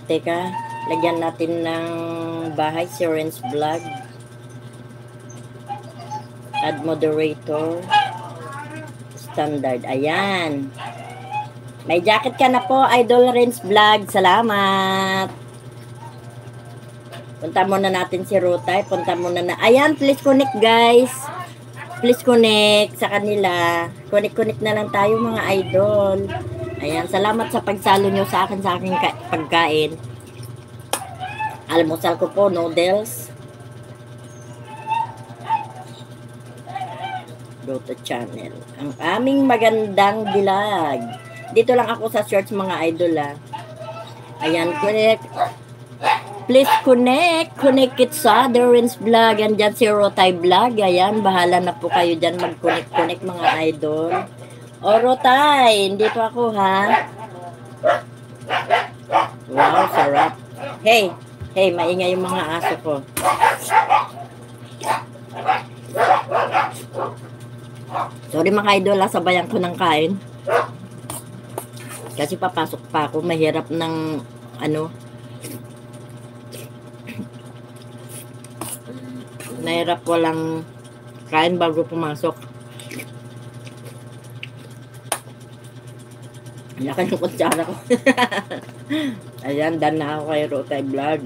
Teka, lagyan natin ng bahay si Renz Vlog. Add moderator. Standard. Ayan. May jacket ka na po, Idol Renz Vlog. Salamat. Punta muna natin si Rutay. Punta muna na. Ayan, please connect guys. Please connect sa kanila. Connect na lang tayo mga idol. Ayan, salamat sa pagsalo nyo sa akin sa aking pagkain. Almusal ko po, noodles. Dota channel. Ang aming magandang dilag. Dito lang ako sa shorts mga idol Ayan, connect. Please connect. Connect it sa The Renz Vlog. Andyan si Rotay Vlog. Ayan, bahala na po kayo dyan mag-connect mga idol. O Rotay, dito ako ha. Wow, sarap. Hey, maingay yung mga aso ko. Sorry mga idol sabayan ko ng kain. Kasi papasok pa ako. Mahirap ng mahirap walang kain bago pumasok. Laki ng kutsara ko. Ayan, done na ako kay Rotay Vlog.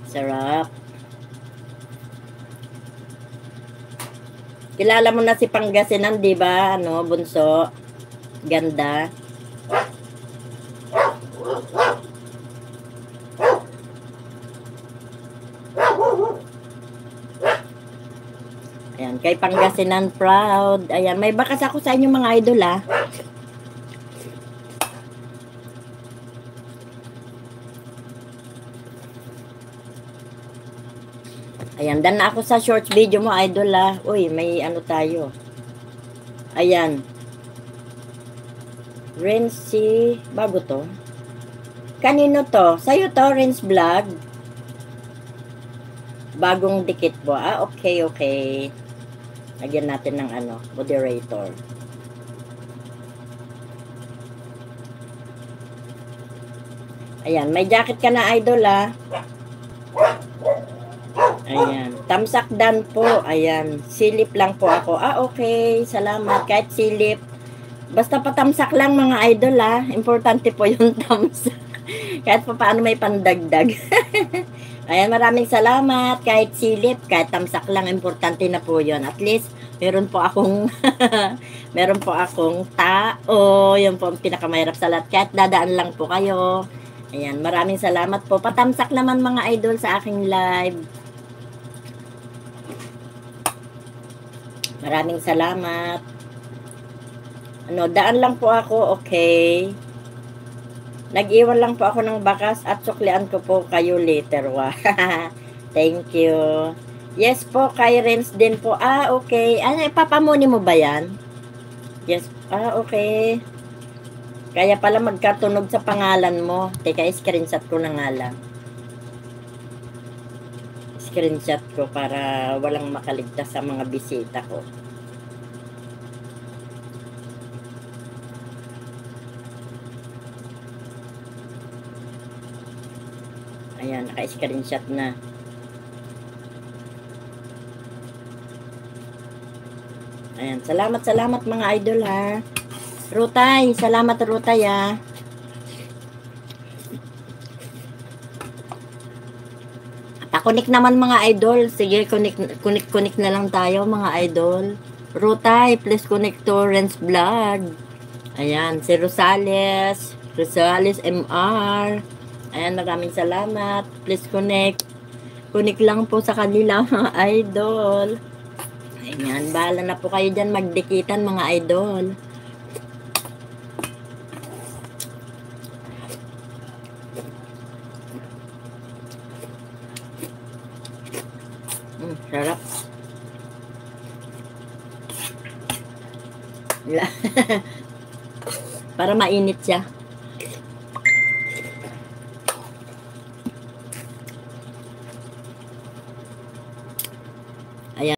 Sarap. Kilala mo na si Pangasinan, di ba? Bunso. Ganda. Ayan, kay Pangasinan proud. Ayan, may bakas ako sa inyo mga idol Ayan, dan na ako sa shorts video mo idol Uy, may tayo. Ayan. Renz bago to. Kanino to? Sa'yo to, Renz Vlog. Bagong dikit po. Okay. Lagyan natin ng moderator. Ayan, may jacket ka na idol Ayan, tamsak dan po. Ayan, silip lang po ako. Okay, salamat. Kahit silip. Basta patamsak lang mga idol Importante po yung tamsak. Kahit pa paano may pandagdag. Ayan, maraming salamat. Kahit silip, kahit tamsak lang, importante na po yun. At least, meron po akong tao. Yun po ang pinakamahirap sa lahat. Kahit dadaan lang po kayo. Ayan, maraming salamat po. Patamsak naman mga idol sa aking live. Maraming salamat. Daan lang po ako. Okay. Nag-iwan lang po ako ng bakas at suklian ko po kayo later. Thank you. Yes po, kay Renz din po. Okay. Ipapamuni mo ba yan? Yes. Okay. Kaya pala magkatunog sa pangalan mo. Teka, screenshot ko na nga lang. Screenshot ko para walang makaligtas sa mga bisita ko. Ayan, naka-screenshot na. Ayan, salamat mga idol Rutay, salamat Rutay Pa-connect naman mga idol. Sige, connect na lang tayo mga idol. Rutay, please connect to Renz Vlog. Ayan, si Rosales MR. Ayan, maraming salamat. Please connect. Connect lang po sa kanila mga idol. Ayan, bahala na po kayo dyan magdikitan mga idol. Sarap. Para mainit siya.